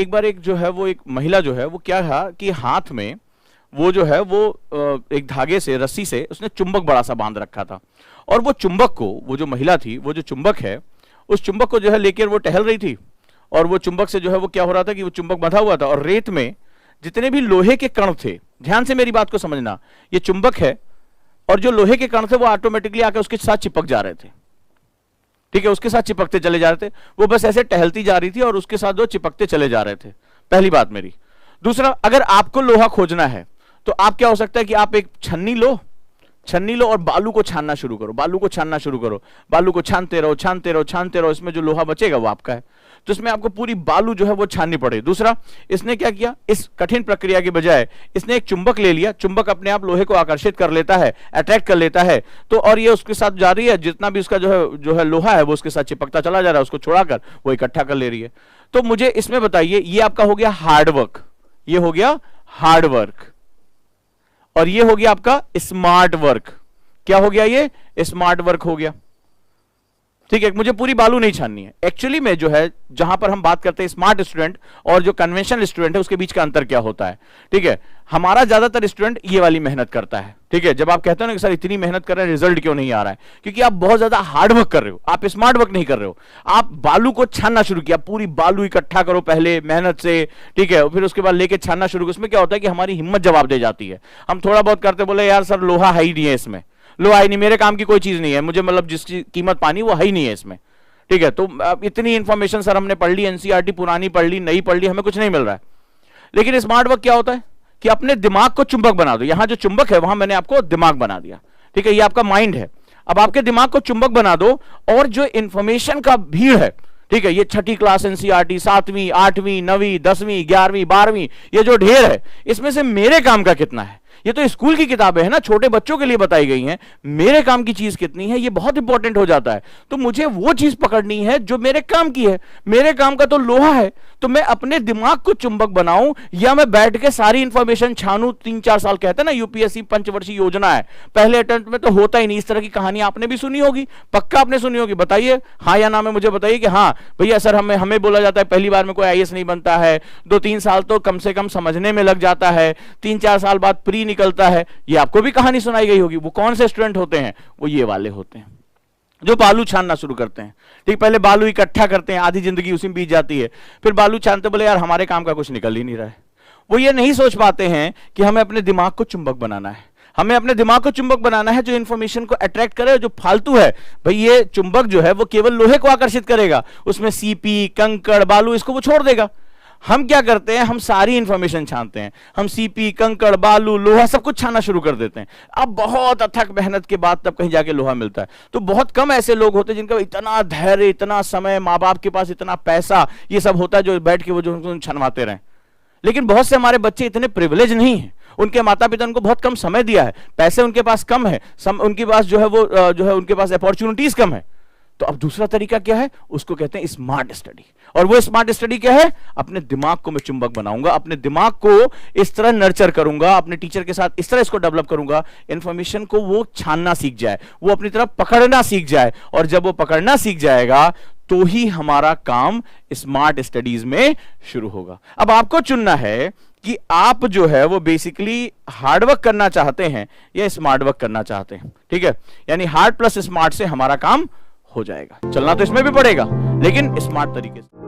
एक बार एक जो है वो एक महिला जो है वो क्या था कि हाथ में वो जो है वो एक धागे से, रस्सी से उसने चुंबक बड़ा सा बांध रखा था, और वो चुंबक को, वो जो महिला थी, वो जो चुंबक है, उस चुंबक को जो है लेकर वो टहल रही थी, और वो चुंबक से जो है वो क्या हो रहा था कि वो चुंबक बंधा हुआ था, और रेत में जितने भी लोहे के कण थे, ध्यान से मेरी बात को समझना, ये चुंबक है और जो लोहे के कण थे वो ऑटोमेटिकली आकर उसके साथ चिपक जा रहे थे, ठीक है, उसके साथ चिपकते चले जा रहे थे, वो बस ऐसे टहलती जा रही थी और उसके साथ वो चिपकते चले जा रहे थे। पहली बात मेरी। दूसरा, अगर आपको लोहा खोजना है तो आप क्या हो सकता है कि आप एक छन्नी लो और बालू को छानना शुरू करो, बालू को छानना शुरू करो, बालू को छानते रहो, इसमें जो लोहा बचेगा वो आपका है। तो इसमें आपको पूरी बालू जो है वो छाननी पड़ेगी। दूसरा, इसने क्या किया, इस कठिन प्रक्रिया के बजाय इसने एक चुंबक ले लिया, चुंबक अपने आप लोहे को आकर्षित कर लेता है, अट्रैक्ट कर लेता है, तो और ये उसके साथ जा रही है, जितना भी उसका जो है लोहा है वो उसके साथ चिपकता चला जा रहा है, उसको छोड़ाकर वो इकट्ठा कर ले रही है। तो मुझे इसमें बताइए, ये आपका हो गया हार्डवर्क, ये हो गया हार्डवर्क, और ये हो गया आपका स्मार्ट वर्क। क्या हो गया, ये स्मार्ट वर्क हो गया, ठीक है। मुझे पूरी बालू नहीं छाननी है। एक्चुअली में जो है, जहां पर हम बात करते हैं स्मार्ट स्टूडेंट और जो कन्वेंशनल स्टूडेंट है, उसके बीच का अंतर क्या होता है, ठीक है। हमारा ज्यादातर स्टूडेंट ये वाली मेहनत करता है, ठीक है। जब आप कहते हो ना कि सर इतनी मेहनत कर रहे हैं, रिजल्ट क्यों नहीं आ रहा है, क्योंकि आप बहुत ज्यादा हार्ड वर्क कर रहे हो, आप स्मार्ट वर्क नहीं कर रहे हो। आप बालू को छानना शुरू किया, पूरी बालू इकट्ठा करो पहले मेहनत से, ठीक है, फिर उसके बाद लेके छानना शुरू करो। उसमें क्या होता है कि हमारी हिम्मत जवाब दे जाती है। हम थोड़ा बहुत करते, बोले यार सर लोहा है ही नहीं है इसमें, लोहा ही नहीं, मेरे काम की कोई चीज नहीं है, मुझे मतलब जिसकी कीमत पानी वो है ही नहीं है इसमें, ठीक है। तो इतनी इंफॉर्मेशन सर हमने पढ़ ली, एनसीईआरटी पुरानी पढ़ ली, नई पढ़ ली, हमें कुछ नहीं मिल रहा है। लेकिन स्मार्ट वर्क क्या होता है कि अपने दिमाग को चुंबक बना दो। यहां जो चुंबक है वहां मैंने आपको दिमाग बना दिया, ठीक है, ये आपका माइंड है। अब आपके दिमाग को चुंबक बना दो, और जो इंफॉर्मेशन का भीड़ है, ठीक है, ये 6ठी क्लास एनसीईआरटी, 7वीं, 8वीं, 9वीं, 10वीं, 11वीं, 12वीं, ये जो ढेर है, इसमें से मेरे काम का कितना है। ये तो स्कूल की किताबें हैं ना, छोटे बच्चों के लिए बताई गई हैं, मेरे काम की चीज कितनी है, ये बहुत इंपॉर्टेंट हो जाता है। तो मुझे वो चीज पकड़नी है जो मेरे काम की है। मेरे काम का तो लोहा है, तो मैं अपने दिमाग को चुंबक बनाऊं, या मैं बैठ के सारी इंफॉर्मेशन छानूं। 3-4 साल कहते हैं ना, यूपीएससी पंचवर्षीय योजना है, पहले अटेम्प्ट में तो होता ही नहीं। इस तरह की कहानी आपने भी सुनी होगी, पक्का आपने सुनी होगी। बताइए हाँ या ना में मुझे बताइए कि हाँ भैया सर हमें बोला जाता है पहली बार में कोई आईएएस नहीं बनता है, 2-3 साल तो कम से कम समझने में लग जाता है, 3-4 साल बाद प्री निकलता है। ये आपको भी कहानी सुनाई गई होगी। वो कौन से स्टूडेंट होते हैं, वो ये वाले होते हैं जो बालू छानना शुरू करते हैं, ठीक। पहले बालू इकट्ठा करते हैं, आधी जिंदगी उसी में बीत जाती है, फिर बालू छानते, बोले यार हमारे काम का कुछ निकल ही नहीं रहा है। वो ये नहीं सोच पाते हैं कि हमें अपने दिमाग को चुंबक बनाना है, हमें अपने दिमाग को चुंबक बनाना है जो इंफॉर्मेशन को अट्रैक्ट करे। जो फालतू है भाई, ये चुंबक जो है वो केवल लोहे को आकर्षित करेगा, उसमें सीपी, कंकड़, बालू, इसको वो छोड़ देगा। हम क्या करते हैं, हम सारी इंफॉर्मेशन छानते हैं, हम सीपी, कंकड़, बालू, लोहा सब कुछ छानना शुरू कर देते हैं। अब बहुत अथक मेहनत के बाद तब कहीं जाके लोहा मिलता है। तो बहुत कम ऐसे लोग होते हैं जिनका इतना धैर्य, इतना समय, माँ बाप के पास इतना पैसा, ये सब होता है जो बैठ के वो जो छनवाते रहे। लेकिन बहुत से हमारे बच्चे इतने प्रिविलेज नहीं है, उनके माता पिता उनको बहुत कम समय दिया है, पैसे उनके पास कम है, उनके पास जो है वो जो है उनके पास अपॉर्चुनिटीज कम है। तो अब दूसरा तरीका क्या है, उसको कहते हैं स्मार्ट स्टडी। और वो स्मार्ट स्टडी क्या है, अपने दिमाग को मैं चुंबक बनाऊंगा, अपने दिमाग को इस तरह नर्चर करूंगा, अपने टीचर के साथ इस तरह इसको डेवलप करूंगा, इंफॉर्मेशन को वो छानना सीख जाए, वो अपनी तरफ पकड़ना सीख जाए। और जब वो पकड़ना सीख जाएगा तो ही हमारा काम स्मार्ट स्टडीज में शुरू होगा। अब आपको चुनना है कि आप जो है वो बेसिकली हार्डवर्क करना चाहते हैं या स्मार्ट वर्क करना चाहते हैं, ठीक है। यानी हार्ड प्लस स्मार्ट से हमारा काम हो जाएगा। चलना तो इसमें भी पड़ेगा, लेकिन स्मार्ट तरीके से।